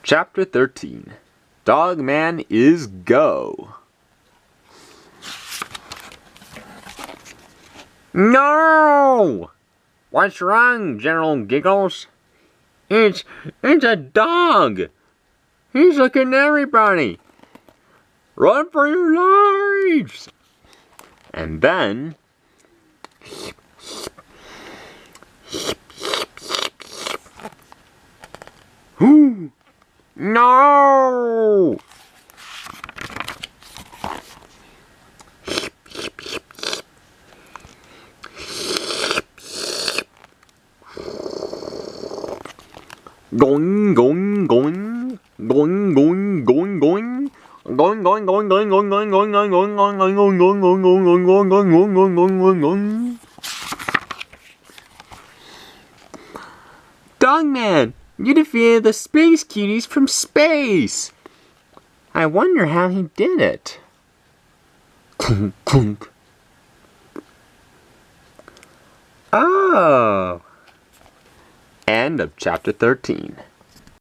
Chapter 13. Dogman is go. No! What's wrong, General Giggles? It's a dog! He's looking at everybody! Run for your lives! And then... No! Going, going, going, going, going, going, going. Going, going, going, going, going, going, going, going, going, going, going, going, going, going, going, going, going, going, going, going. Dogman, you defeated the space cuties from space. I wonder how he did it. Clunk, clunk. Oh. End of chapter 13.